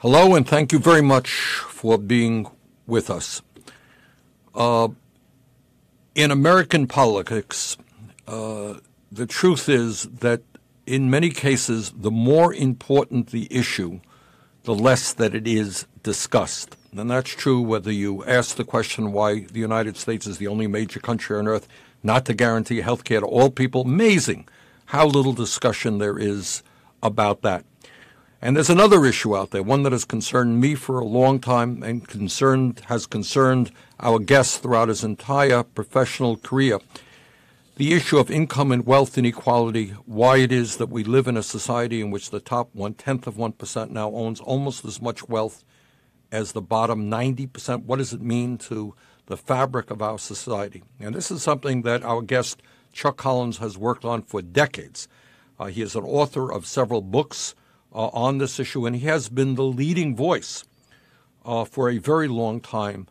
Hello, and thank you very much for being with us. In American politics, the truth is that in many cases, the more important the issue, the less that it is discussed. And that's true whether you ask the question why the United States is the only major country on earth not to guarantee health care to all people. Amazing how little discussion there is about that. And there's another issue out there, one that has concerned me for a long time and has concerned our guest throughout his entire professional career. The issue of income and wealth inequality, why it is that we live in a society in which the top 0.1% now owns almost as much wealth as the bottom 90%. What does it mean to the fabric of our society? And this is something that our guest, Chuck Collins, has worked on for decades. He is an author of several books on this issue, and he has been the leading voice for a very long time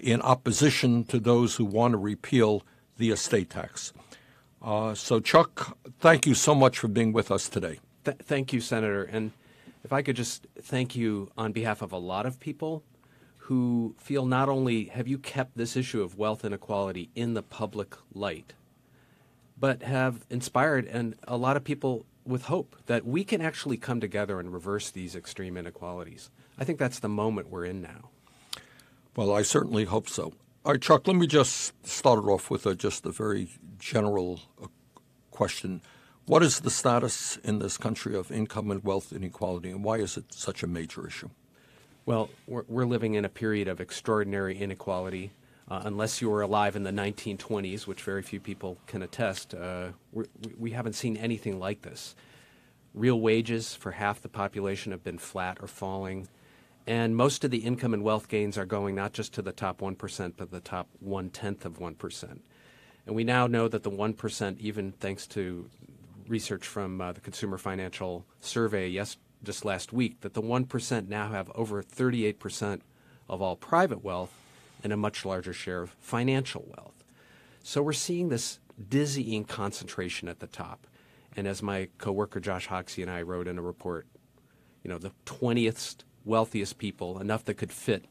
in opposition to those who want to repeal the estate tax. So, Chuck, thank you so much for being with us today. Thank you, Senator. And if I could just thank you on behalf of a lot of people who feel not only have you kept this issue of wealth inequality in the public light, but have inspired and a lot of people with hope that we can actually come together and reverse these extreme inequalities. I think that's the moment we're in now. Well, I certainly hope so. All right, Chuck, let me just start it off with just a very general question. What is the status in this country of income and wealth inequality, and why is it such a major issue? Well, we're living in a period of extraordinary inequality. Unless you were alive in the 1920s, which very few people can attest, we haven't seen anything like this. Real wages for half the population have been flat or falling, and most of the income and wealth gains are going not just to the top 1%, but the top 0.1%. And we now know that the 1%, even thanks to research from the Consumer Financial Survey just last week, that the 1% now have over 38% of all private wealth and a much larger share of financial wealth. So we're seeing this dizzying concentration at the top. And as my coworker Josh Hoxie and I wrote in a report, the 20th wealthiest people, enough that could fit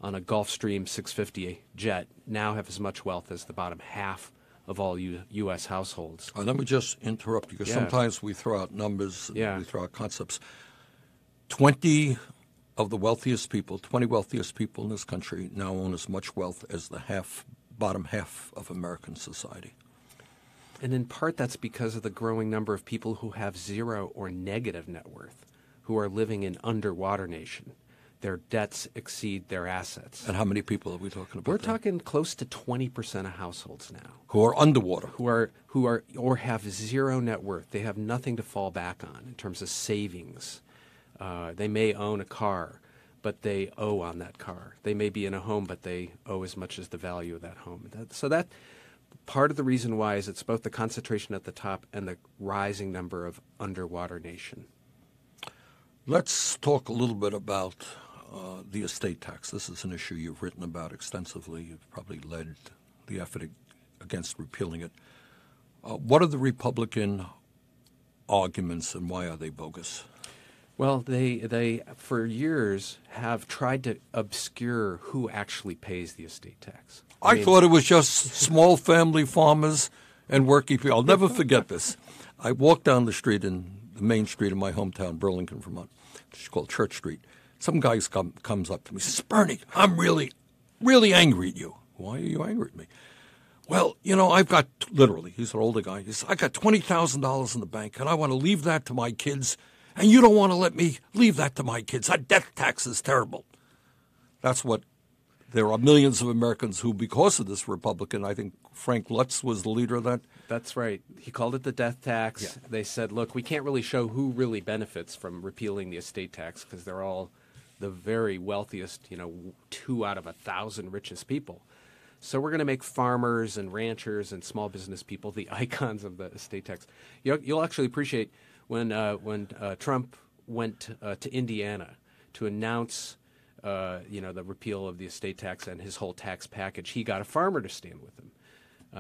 on a Gulfstream 650 jet, now have as much wealth as the bottom half of all U.S. households. Let me just interrupt you, because sometimes we throw out numbers, we throw out concepts. 20 of the wealthiest people, 20 wealthiest people in this country now own as much wealth as the bottom half of American society. And in part that's because of the growing number of people who have zero or negative net worth, who are living in underwater nation. Their debts exceed their assets. And how many people are we talking about? We're talking close to 20% of households now. Who are underwater. Who are or have zero net worth. They have nothing to fall back on in terms of savings. They may own a car, but they owe on that car. They may be in a home, but they owe as much as the value of that home. So that part of the reason why is it's both the concentration at the top and the rising number of underwater nation. Let's talk a little bit about the estate tax. This is an issue you've written about extensively. You've probably led the effort against repealing it. What are the Republican arguments, and why are they bogus? Well, they for years have tried to obscure who actually pays the estate tax. I thought it was just small family farmers and working people. I'll never forget this. I walked down the street in the main street of my hometown, Burlington, Vermont, which is called Church Street. Some guy comes up to me and says, "Bernie, I'm really, really angry at you." "Why are you angry at me?" "Well, I've got," literally, he's an older guy. He says, "I got $20,000 in the bank, and I want to leave that to my kids, and you don't want to let me leave that to my kids. That death tax is terrible." That's what there are millions of Americans who, because of this Republican, I think Frank Lutz was the leader of that. That's right. He called it the death tax. Yeah. They said, look, we can't really show who really benefits from repealing the estate tax because they're all the very wealthiest, 2 out of 1,000 richest people. So we're going to make farmers and ranchers and small business people the icons of the estate tax. You'll actually appreciate when Trump went to Indiana to announce the repeal of the estate tax and his whole tax package, he got a farmer to stand with him.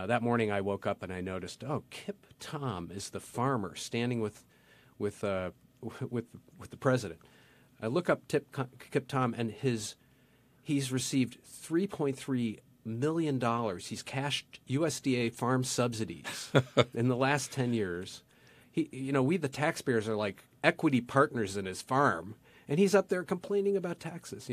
That morning I woke up and I noticed, Kip Tom is the farmer standing with the president. I look up Kip Tom, and he's received $3.3 million. He's cashed USDA farm subsidies in the last 10 years. We the taxpayers are like equity partners in his farm, and he's up there complaining about taxes.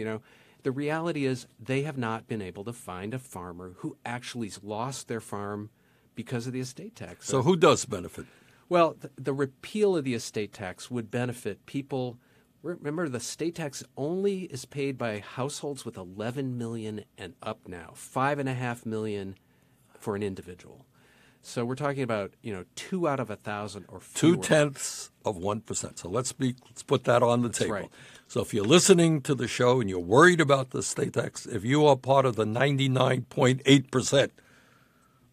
The reality is they have not been able to find a farmer who actually lost their farm because of the estate tax. So who does benefit? Well, the repeal of the estate tax would benefit people. Remember, the estate tax only is paid by households with 11 million and up now, 5.5 million for an individual. So we're talking about 2 out of 1,000 or fewer. 0.2%. So let's put that on the table. Right. So if you're listening to the show and you're worried about the estate tax, if you are part of the 99.8%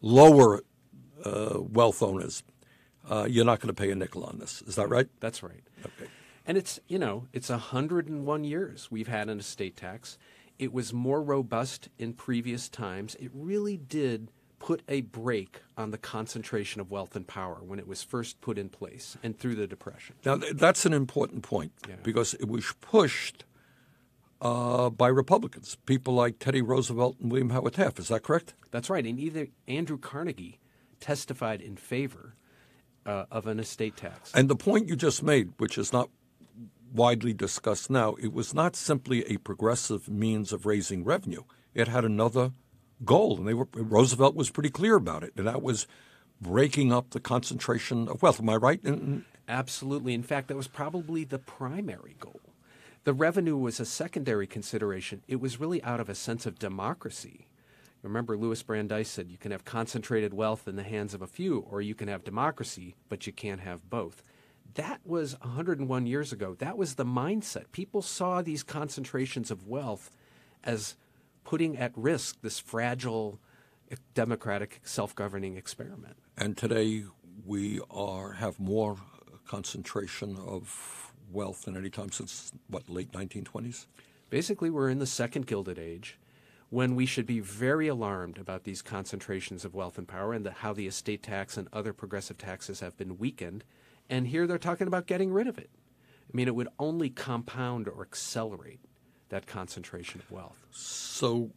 lower wealth owners, you're not going to pay a nickel on this. Is that right? That's right. Okay. And it's 101 years we've had an estate tax. It was more robust in previous times. It really did put a brake on the concentration of wealth and power when it was first put in place and through the Depression. Now, that's an important point because it was pushed by Republicans, people like Teddy Roosevelt and William Howard Taft. Is that correct? That's right. And either Andrew Carnegie testified in favor of an estate tax. And the point you just made, which is not widely discussed now, it was not simply a progressive means of raising revenue. It had another goal, and Roosevelt was pretty clear about it, and that was breaking up the concentration of wealth. Am I right? Absolutely. In fact, that was probably the primary goal. The revenue was a secondary consideration. It was really out of a sense of democracy. Remember, Louis Brandeis said you can have concentrated wealth in the hands of a few, or you can have democracy, but you can't have both. That was 101 years ago. That was the mindset. People saw these concentrations of wealth as putting at risk this fragile democratic self-governing experiment. And today we have more concentration of wealth than any time since, late 1920s? Basically, we're in the second Gilded Age, when we should be very alarmed about these concentrations of wealth and power and how the estate tax and other progressive taxes have been weakened. And here they're talking about getting rid of it. I mean, it would only compound or accelerate that concentration of wealth. So,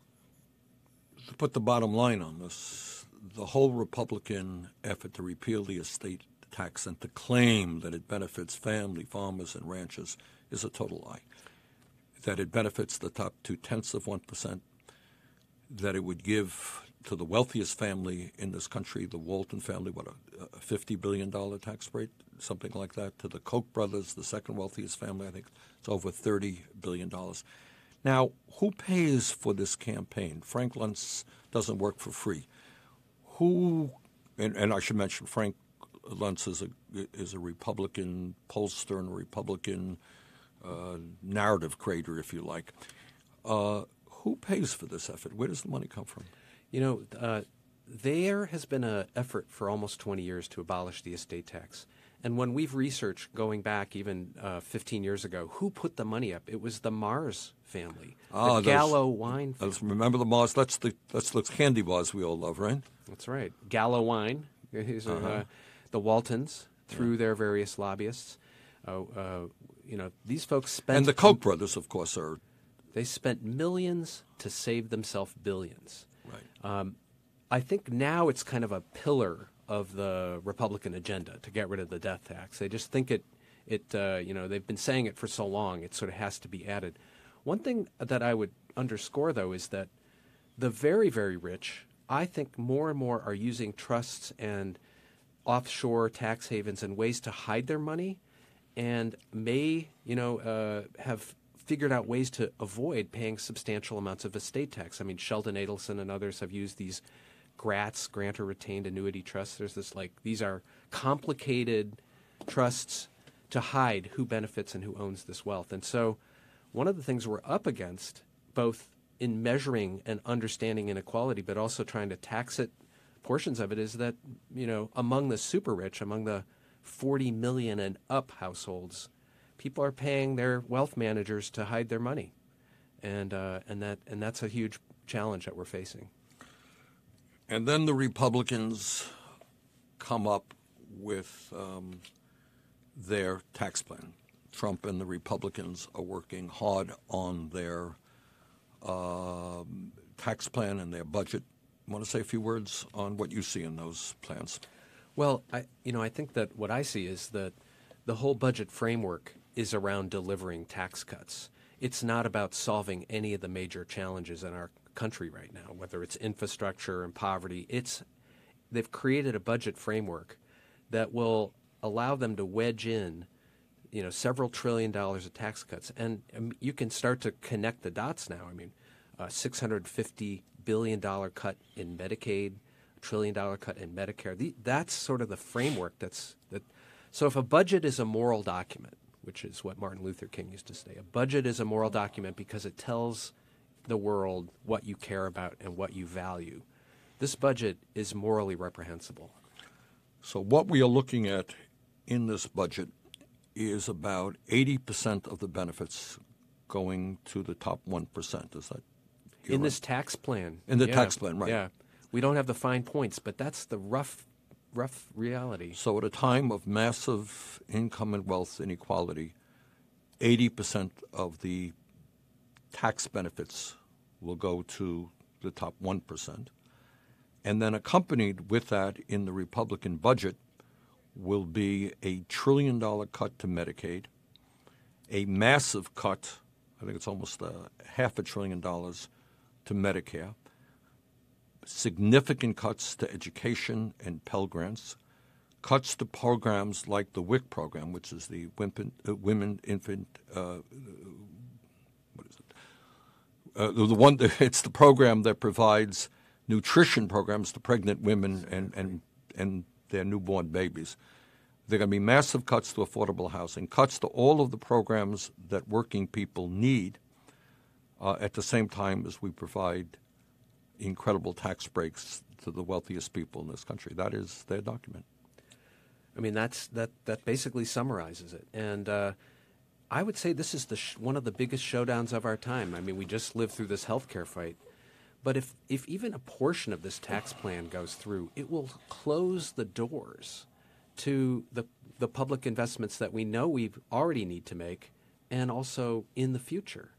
to put the bottom line on this, the whole Republican effort to repeal the estate tax and to claim that it benefits family farmers and ranchers is a total lie. That it benefits the top 0.2%, that it would give to the wealthiest family in this country, the Walton family, a $50 billion tax rate, something like that. To the Koch brothers, the second wealthiest family, I think it's over $30 billion. Now, who pays for this campaign? Frank Luntz doesn't work for free. And I should mention Frank Luntz is a Republican pollster and a Republican narrative creator, if you like. Who pays for this effort? Where does the money come from? There has been an effort for almost 20 years to abolish the estate tax. And when we've researched, going back even 15 years ago, who put the money up? It was the Mars family, the Gallo wine family. Remember the Mars? That's the candy bars we all love, right? That's right. Gallo wine. These are the Waltons, through their various lobbyists. These folks spent... And the Koch brothers, of course, are... They spent millions to save themselves billions. Right. I think now it's kind of a pillar of the Republican agenda to get rid of the death tax. They just think they've been saying it for so long, it sort of has to be added. One thing that I would underscore, though, is that the very, very rich, I think more and more are using trusts and offshore tax havens and ways to hide their money, and may, have figured out ways to avoid paying substantial amounts of estate tax. I mean, Sheldon Adelson and others have used these GRATs, grantor retained annuity trusts. There's this these are complicated trusts to hide who benefits and who owns this wealth. And so one of the things we're up against, both in measuring and understanding inequality, but also trying to tax it, portions of it, is that, among the super rich, among the 40 million and up households, people are paying their wealth managers to hide their money. And that's a huge challenge that we're facing. And then the Republicans come up with their tax plan, Trump and the Republicans are working hard on their tax plan and their budget. Want to say a few words on what you see in those plans? Well, I think that what I see is that the whole budget framework is around delivering tax cuts. It's not about solving any of the major challenges in our country right now, whether it's infrastructure and poverty. They've created a budget framework that will allow them to wedge in, several $1 trillion of tax cuts. And you can start to connect the dots now. I mean, $650 billion cut in Medicaid, $1 trillion cut in Medicare. That's sort of the framework So if a budget is a moral document, which is what Martin Luther King used to say, a budget is a moral document because it tells the world what you care about and what you value. This budget is morally reprehensible. So what we are looking at in this budget is about 80% of the benefits going to the top 1%. Is that in this tax plan? In the tax plan, right. Yeah. We don't have the fine points, but that's the rough reality. So at a time of massive income and wealth inequality, 80% of the tax benefits will go to the top 1%. And then accompanied with that in the Republican budget will be a $1 trillion cut to Medicaid, a massive cut, I think it's almost $500 billion to Medicare, significant cuts to education and Pell Grants, cuts to programs like the WIC program, which is the Women Infant it's the program that provides nutrition programs to pregnant women and their newborn babies. There are going to be massive cuts to affordable housing, cuts to all of the programs that working people need at the same time as we provide incredible tax breaks to the wealthiest people in this country. That is their document. I mean, that basically summarizes it. And I would say this is one of the biggest showdowns of our time. I mean, we just lived through this healthcare fight. But if even a portion of this tax plan goes through, it will close the doors to the public investments that we know we already need to make and also in the future.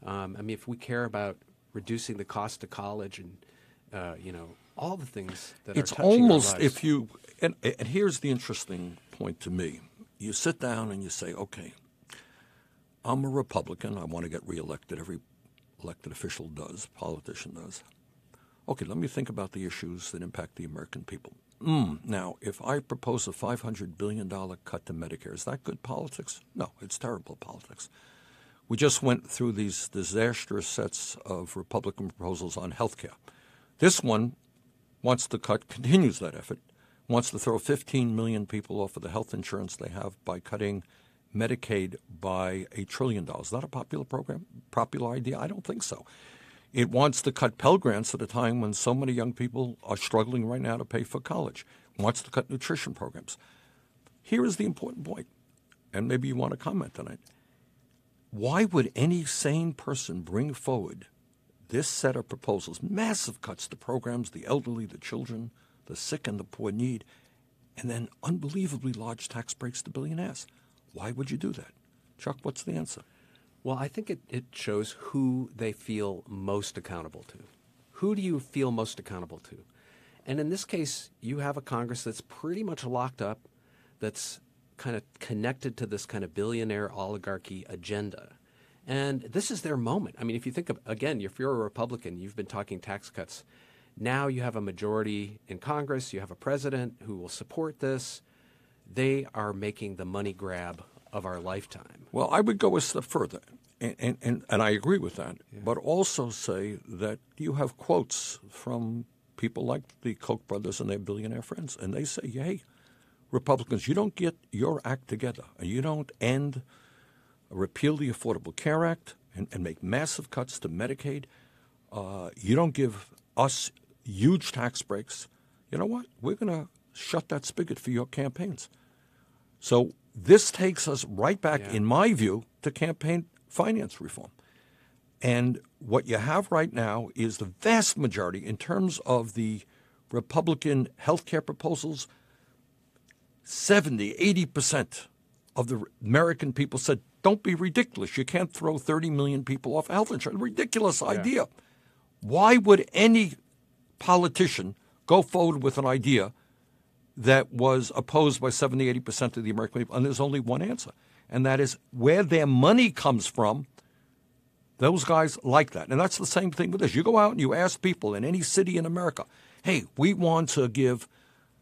I mean, if we care about reducing the cost of college and, all the things that it's are touching almost our lives. if you and here's the interesting point to me. You sit down and you say, okay, I'm a Republican. I want to get reelected. Every elected official does, politician does. Okay, let me think about the issues that impact the American people. Now, if I propose a $500 billion cut to Medicare, is that good politics? No, it's terrible politics. We just went through these disastrous sets of Republican proposals on health care. This one wants to continues that effort, wants to throw 15 million people off of the health insurance they have by cutting Medicaid by $1 trillion. Is that a popular idea? I don't think so. It wants to cut Pell Grants at a time when so many young people are struggling right now to pay for college. It wants to cut nutrition programs. Here is the important point, and maybe you want to comment on it. Why would any sane person bring forward this set of proposals, massive cuts to programs the elderly, the children, the sick, and the poor need, and then unbelievably large tax breaks to billionaires? Why would you do that? Chuck, what's the answer? Well, I think it shows who they feel most accountable to. Who do you feel most accountable to? And in this case, you have a Congress that's pretty much locked up, that's kind of connected to this kind of billionaire oligarchy agenda. And this is their moment. I mean, if you think of, again, if you're a Republican, you've been talking tax cuts. Now you have a majority in Congress, you have a president who will support this. They are making the money grab of our lifetime. Well, I would go a step further, and I agree with that, but also say that you have quotes from people like the Koch brothers and their billionaire friends, and they say, hey, Republicans, you don't get your act together, and you don't repeal the Affordable Care Act and make massive cuts to Medicaid. You don't give us huge tax breaks. You know what? We're going to shut that spigot for your campaigns. So this takes us right back, in my view, to campaign finance reform. And what you have right now is the vast majority, in terms of the Republican health care proposals, 70, 80% of the American people said, don't be ridiculous. You can't throw 30 million people off health insurance. Ridiculous idea. Why would any politician go forward with an idea that was opposed by 70, 80% of the American people? And there's only one answer, and that is where their money comes from. Those guys like that. And that's the same thing with this. You go out and you ask people in any city in America, hey, we want to give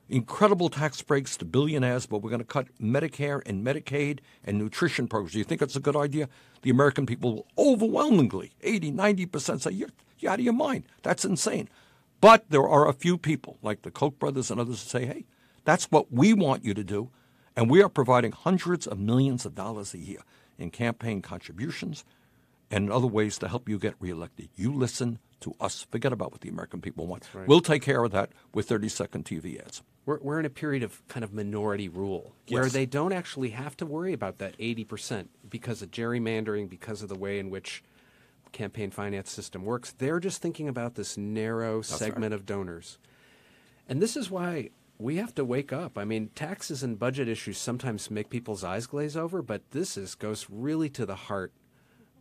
incredible tax breaks to billionaires, but we're going to cut Medicare and Medicaid and nutrition programs. Do you think that's a good idea? The American people will overwhelmingly, 80, 90% say, you're out of your mind. That's insane. But there are a few people, like the Koch brothers and others, who say, hey, that's what we want you to do, and we are providing hundreds of millions of dollars a year in campaign contributions and other ways to help you get reelected. You listen to us. Forget about what the American people want. Right. We'll take care of that with 30-second TV ads. We're in a period of kind of minority rule where they don't actually have to worry about that 80% because of gerrymandering, because of the way in which campaign finance system works. They're just thinking about this narrow segment of donors. And this is why we have to wake up. I mean, taxes and budget issues sometimes make people's eyes glaze over, but this goes really to the heart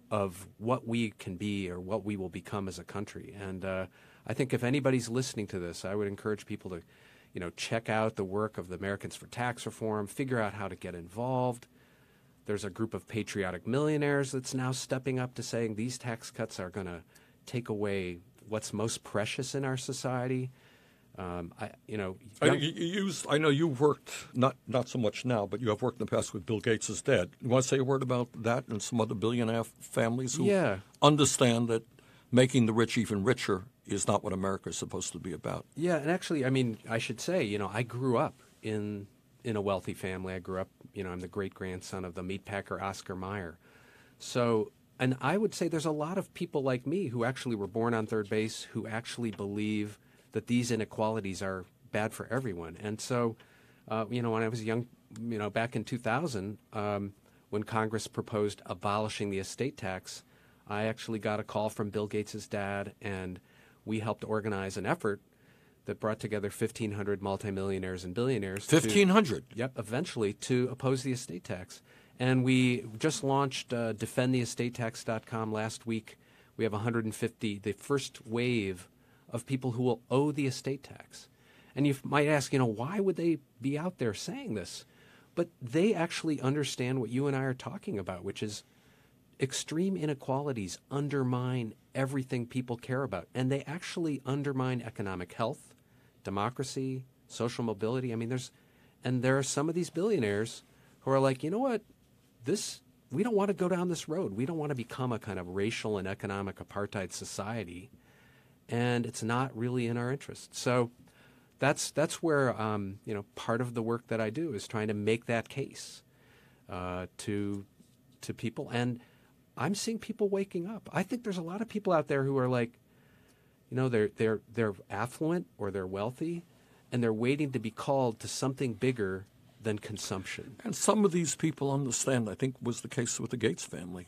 of what we can be or what we will become as a country. And I think if anybody's listening to this, I would encourage people to check out the work of the Americans for Tax Reform, figure out how to get involved. There's a group of patriotic millionaires that's now stepping up to saying these tax cuts are going to take away what's most precious in our society. I know you've worked, not so much now, but you have worked in the past with Bill Gates' dad. You want to say a word about that and some other billionaire families who understand that making the rich even richer is not what America is supposed to be about? Yeah, and actually, I mean, I should say, I grew up in a wealthy family. I grew up, I'm the great-grandson of the meatpacker Oscar Mayer. So, and I would say there's a lot of people like me who actually were born on third base who actually believe that these inequalities are bad for everyone. And so, when I was young, back in 2000, when Congress proposed abolishing the estate tax, I actually got a call from Bill Gates' dad, and we helped organize an effort that brought together 1,500 multimillionaires and billionaires. 1,500? Yep, eventually to oppose the estate tax. And we just launched defendtheestatetetax.com last week. We have 150, the first wave of people who will owe the estate tax. And you might ask, why would they be out there saying this? But they actually understand what you and I are talking about, which is extreme inequalities undermine everything people care about. And they actually undermine economic health, democracy, social mobility. I mean, there are some of these billionaires who are like, you know what, we don't want to go down this road. We don't want to become a kind of racial and economic apartheid society. And it's not really in our interest. So that's where part of the work that I do is trying to make that case to people. And I'm seeing people waking up. I think there's a lot of people out there who are like, they're affluent or they're wealthy, and they're waiting to be called to something bigger than consumption. And some of these people understand, I think was the case with the Gates family,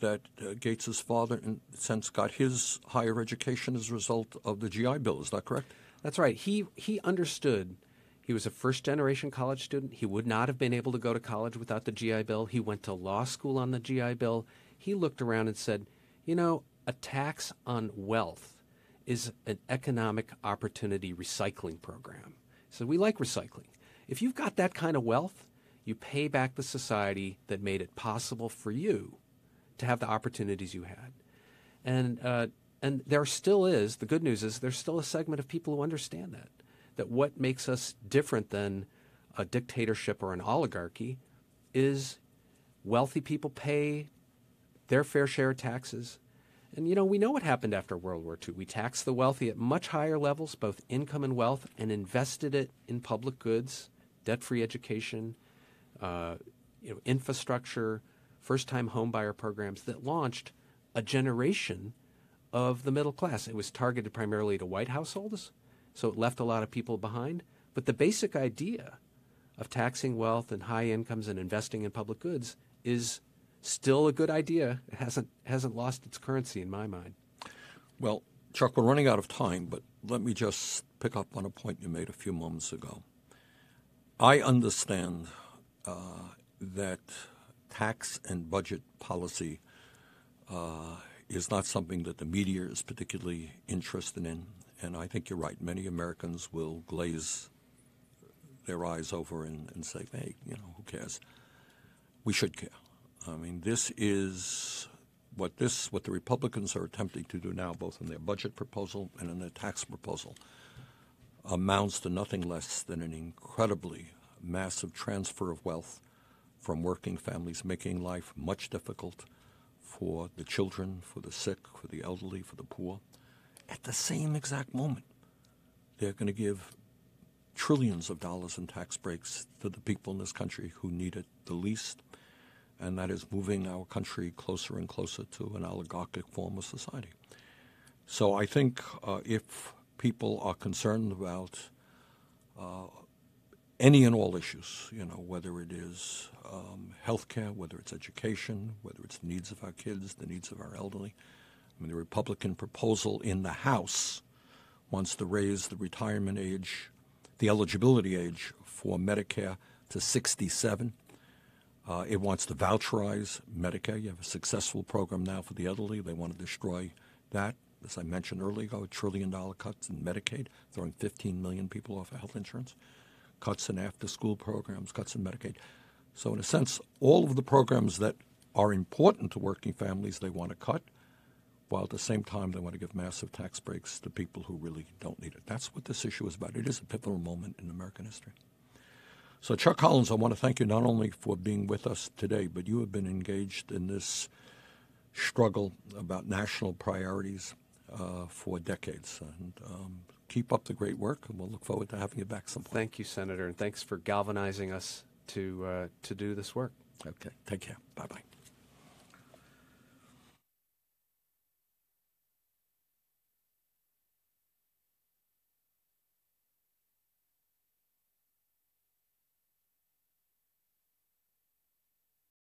that Gates's father, in a sense, got his higher education as a result of the GI Bill. Is that correct? That's right. He understood. He was a first-generation college student. He would not have been able to go to college without the GI Bill. He went to law school on the GI Bill. He looked around and said, a tax on wealth is an economic opportunity recycling program. So we like recycling. If you've got that kind of wealth, you pay back the society that made it possible for you to have the opportunities you had. And there still is, the good news is, there's still a segment of people who understand that what makes us different than a dictatorship or an oligarchy is wealthy people pay their fair share of taxes. And, we know what happened after World War II. We taxed the wealthy at much higher levels, both income and wealth, and invested it in public goods, debt-free education, infrastructure, first-time homebuyer programs that launched a generation of the middle class. It was targeted primarily to white households, so it left a lot of people behind. But the basic idea of taxing wealth and high incomes and investing in public goods is still a good idea. It hasn't lost its currency in my mind. Well, Chuck, we're running out of time, but let me just pick up on a point you made a few moments ago. I understand that tax and budget policy is not something that the media is particularly interested in. And I think you're right. Many Americans will glaze their eyes over and say, hey, who cares? We should care. I mean, this is what the Republicans are attempting to do now, both in their budget proposal and in their tax proposal, amounts to nothing less than an incredibly massive transfer of wealth from working families, making life much difficult for the children, for the sick, for the elderly, for the poor. At the same exact moment, they're going to give trillions of dollars in tax breaks to the people in this country who need it the least, and that is moving our country closer and closer to an oligarchic form of society. So I think if people are concerned about any and all issues, whether it is healthcare, whether it's education, whether it's the needs of our kids, the needs of our elderly. I mean, the Republican proposal in the House wants to raise the retirement age, the eligibility age for Medicare to 67. It wants to voucherize Medicare. You have a successful program now for the elderly. They want to destroy that. As I mentioned earlier, $1 trillion cuts in Medicaid, throwing 15 million people off of health insurance, cuts in after-school programs, cuts in Medicaid. So in a sense, all of the programs that are important to working families they want to cut, while at the same time they want to give massive tax breaks to people who really don't need it. That's what this issue is about. It is a pivotal moment in American history. So Chuck Collins, I want to thank you not only for being with us today, but you have been engaged in this struggle about national priorities for decades. And keep up the great work, and we'll look forward to having you back sometime. Thank you, Senator, and thanks for galvanizing us to do this work. Okay. Take care. Bye-bye.